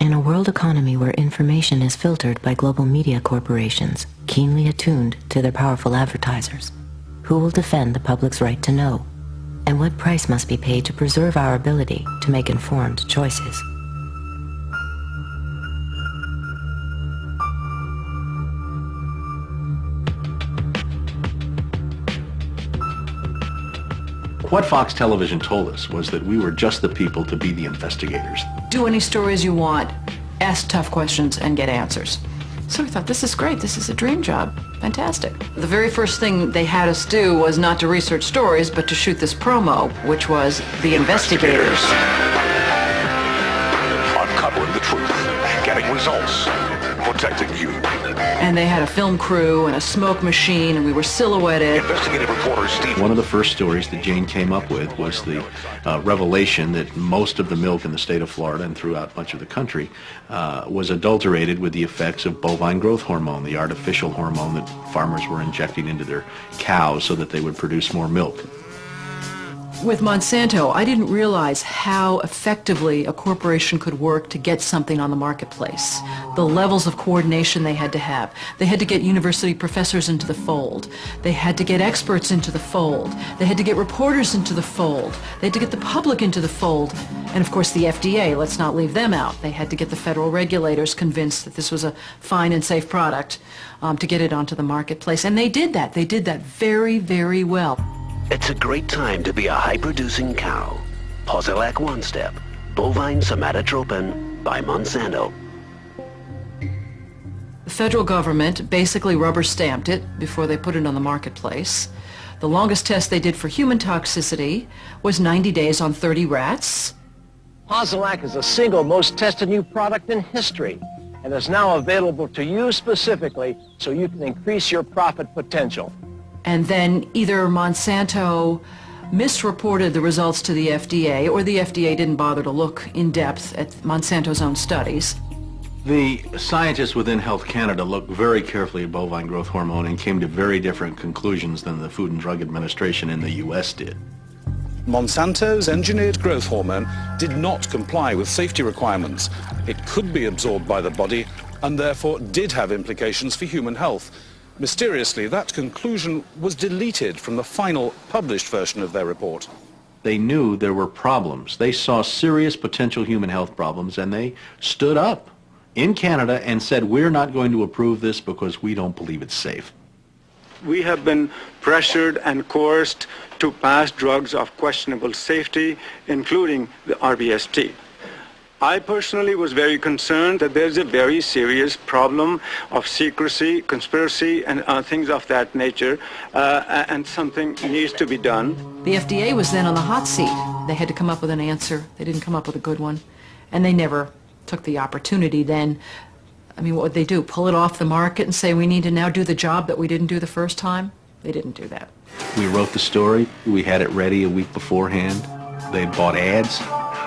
In a world economy where information is filtered by global media corporations, keenly attuned to their powerful advertisers, who will defend the public's right to know? And what price must be paid to preserve our ability to make informed choices? What Fox Television told us was that we were just the people to be the investigators. Do any stories you want, ask tough questions, and get answers. So we thought, this is great, this is a dream job, fantastic. The very first thing they had us do was not to research stories, but to shoot this promo, which was The Investigators. Uncovering the truth, getting results, protecting you. And they had a film crew and a smoke machine, and we were silhouetted. Investigative reporter Steve. One of the first stories that Jane came up with was the revelation that most of the milk in the state of Florida and throughout much of the country was adulterated with the effects of bovine growth hormone, the artificial hormone that farmers were injecting into their cows so that they would produce more milk. With Monsanto, I didn't realize how effectively a corporation could work to get something on the marketplace. The levels of coordination they had to have. They had to get university professors into the fold. They had to get experts into the fold. They had to get reporters into the fold. They had to get the public into the fold. And of course the FDA, let's not leave them out. They had to get the federal regulators convinced that this was a fine and safe product to get it onto the marketplace. And they did that. They did that very, very well. It's a great time to be a high-producing cow. POSILAC One Step, bovine somatotropin by Monsanto. The federal government basically rubber-stamped it before they put it on the marketplace. The longest test they did for human toxicity was 90 days on 30 rats. POSILAC is the single most tested new product in history and is now available to you specifically so you can increase your profit potential. And then either Monsanto misreported the results to the FDA, or the FDA didn't bother to look in depth at Monsanto's own studies. The scientists within Health Canada looked very carefully at bovine growth hormone and came to very different conclusions than the Food and Drug Administration in the U.S. did. Monsanto's engineered growth hormone did not comply with safety requirements. It could be absorbed by the body and therefore did have implications for human health. Mysteriously, that conclusion was deleted from the final published version of their report. They knew there were problems. They saw serious potential human health problems, and they stood up in Canada and said, we're not going to approve this because we don't believe it's safe. We have been pressured and coerced to pass drugs of questionable safety, including the rBST. I personally was very concerned that there's a very serious problem of secrecy, conspiracy, and things of that nature, and something needs to be done. The FDA was then on the hot seat. They had to come up with an answer. They didn't come up with a good one. And they never took the opportunity then. I mean, what would they do? Pull it off the market and say, we need to now do the job that we didn't do the first time? They didn't do that. We wrote the story. We had it ready a week beforehand. They bought ads.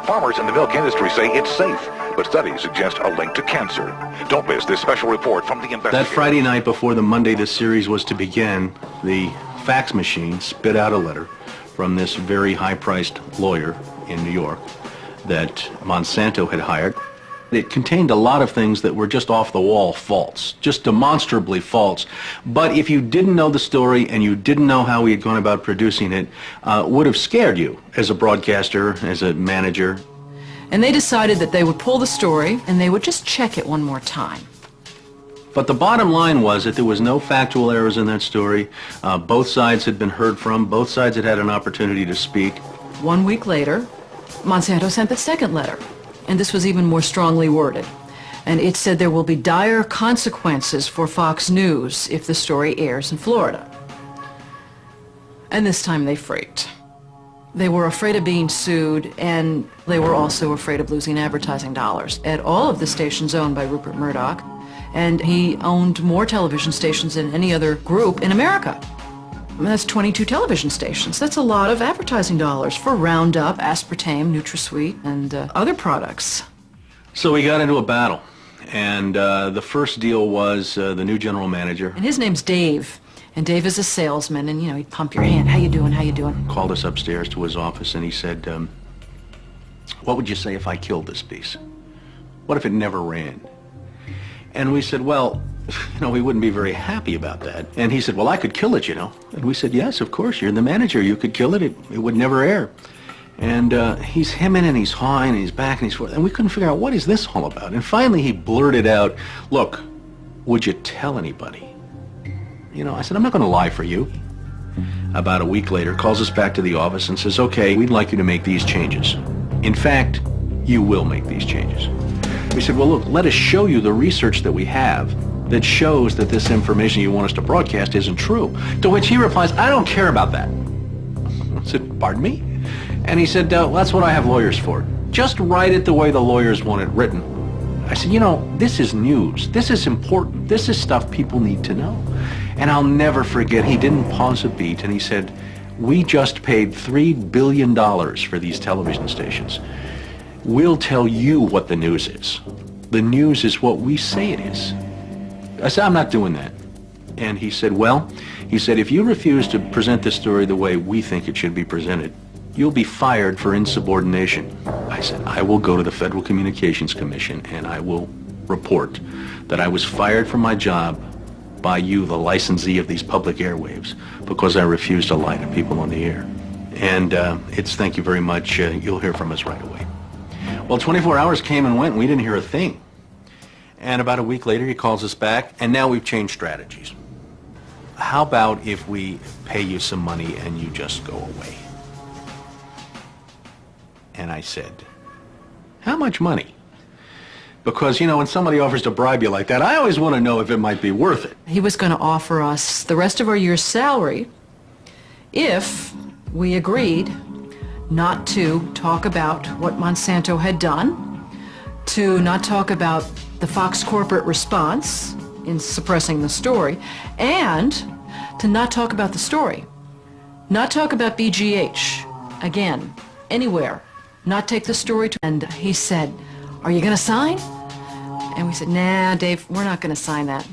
Farmers in the milk industry say it's safe, but studies suggest a link to cancer. Don't miss this special report from the investigator. That Friday night before the Monday this series was to begin, the fax machine spit out a letter from this very high-priced lawyer in New York that Monsanto had hired. It contained a lot of things that were just off-the-wall false, just demonstrably false. But if you didn't know the story and you didn't know how he had gone about producing it, would have scared you as a broadcaster, as a manager. And they decided that they would pull the story and they would just check it one more time. But the bottom line was that there was no factual errors in that story. Both sides had been heard from. Both sides had had an opportunity to speak. 1 week later, Monsanto sent the second letter. And this was even more strongly worded. And it said there will be dire consequences for Fox News if the story airs in Florida. And this time they freaked. They were afraid of being sued, and they were also afraid of losing advertising dollars at all of the stations owned by Rupert Murdoch. And he owned more television stations than any other group in America. I mean, that's 22 television stations. That's a lot of advertising dollars for Roundup, aspartame, NutraSweet, and other products. So we got into a battle, and the first deal was the new general manager. And his name's Dave. And Dave is a salesman, and, you know, he'd pump your hand. How you doing? How you doing? Called us upstairs to his office, and he said, what would you say if I killed this piece? What if it never ran? And we said, well, we wouldn't be very happy about that. And he said, well, I could kill it, And we said, yes, of course, you're the manager. You could kill it. It would never air. And he's hemming and he's hawing and he's back and he's forth. And we couldn't figure out, what is this all about? And finally he blurted out, look, would you tell anybody? I said, I'm not going to lie for you. About a week later, calls us back to the office and says, okay, we'd like you to make these changes. In fact, you will make these changes. We said, well, look, let us show you the research that we have that shows that this information you want us to broadcast isn't true. To which he replies, I don't care about that. I said, pardon me? And he said, well, that's what I have lawyers for. Just write it the way the lawyers want it written. I said, this is news. This is important. This is stuff people need to know. And I'll never forget, he didn't pause a beat, and he said, we just paid $3 billion for these television stations. We'll tell you what the news is. The news is what we say it is. I said, I'm not doing that. And he said, well, if you refuse to present this story the way we think it should be presented, you'll be fired for insubordination. I said, I will go to the Federal Communications Commission and I will report that I was fired from my job by you, the licensee of these public airwaves, because I refused to lie to people on the air. And it's thank you very much. You'll hear from us right away. Well, 24 hours came and went and we didn't hear a thing. And about a week later he calls us back, and now we've changed strategies. How about if we pay you some money and you just go away? And I said, how much money? Because, when somebody offers to bribe you like that, I always want to know if it might be worth it. He was going to offer us the rest of our year's salary if we agreed not to talk about what Monsanto had done, to not talk about the Fox corporate response in suppressing the story, and to not talk about the story. Not talk about BGH, again, anywhere. Not take the story to... And he said, are you going to sign? And we said, nah, Dave, we're not going to sign that.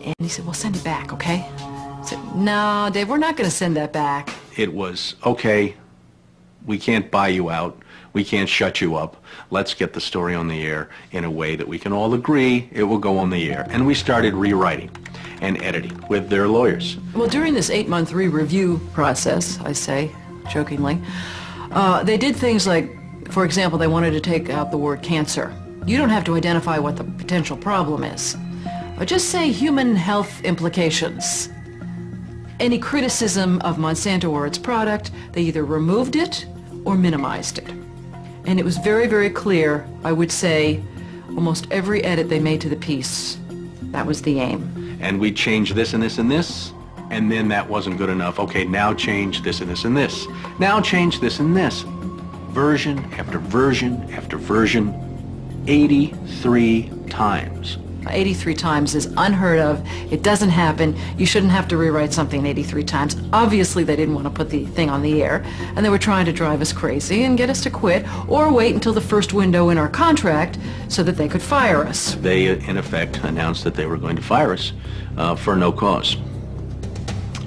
And he said, well, send it back, okay? I said, no, Dave, we're not going to send that back. It was, okay, we can't buy you out. We can't shut you up. Let's get the story on the air in a way that we can all agree it will go on the air. And we started rewriting and editing with their lawyers. Well, during this 8-month re-review process, I say, jokingly, they did things like, for example, they wanted to take out the word cancer. You don't have to identify what the potential problem is. Just say human health implications. Any criticism of Monsanto or its product, they either removed it or minimized it. And it was very, very clear, I would say, almost every edit they made to the piece, that was the aim. And we changed this and this and this, and then that wasn't good enough. Okay, now change this and this and this. Now change this and this. Version after version after version, 83 times. 83 times is unheard of. It doesn't happen. You shouldn't have to rewrite something 83 times. Obviously, they didn't want to put the thing on the air, and they were trying to drive us crazy and get us to quit or wait until the first window in our contract so that they could fire us. They, in effect, announced that they were going to fire us for no cause.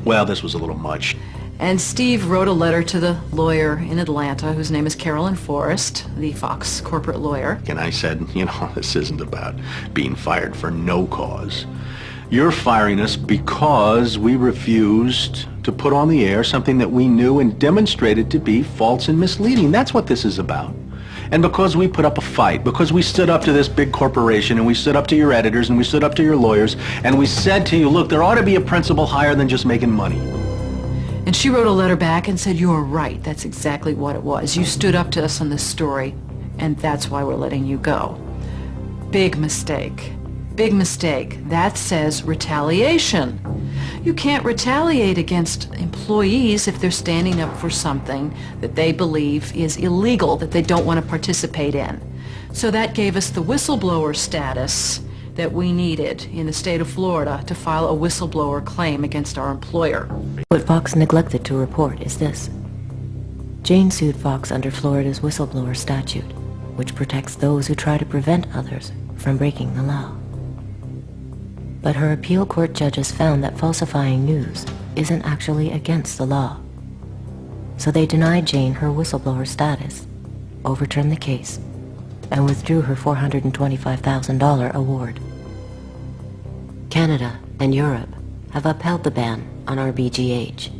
Well, this was a little much. And Steve wrote a letter to the lawyer in Atlanta, whose name is Carolyn Forrest, the Fox corporate lawyer. And I said, this isn't about being fired for no cause. You're firing us because we refused to put on the air something that we knew and demonstrated to be false and misleading. That's what this is about. And because we put up a fight, because we stood up to this big corporation, and we stood up to your editors, and we stood up to your lawyers, and we said to you, look, there ought to be a principle higher than just making money. And she wrote a letter back and said, you're right, that's exactly what it was. You stood up to us on this story, and that's why we're letting you go. Big mistake. Big mistake. That says retaliation. You can't retaliate against employees if they're standing up for something that they believe is illegal, that they don't want to participate in. So that gave us the whistleblower status that we needed in the state of Florida to file a whistleblower claim against our employer. What Fox neglected to report is this. Jane sued Fox under Florida's whistleblower statute, which protects those who try to prevent others from breaking the law. But her appeal court judges found that falsifying news isn't actually against the law. So they denied Jane her whistleblower status, overturned the case, and withdrew her $425,000 award. Canada and Europe have upheld the ban on rBGH,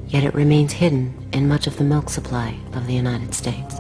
yet it remains hidden in much of the milk supply of the United States.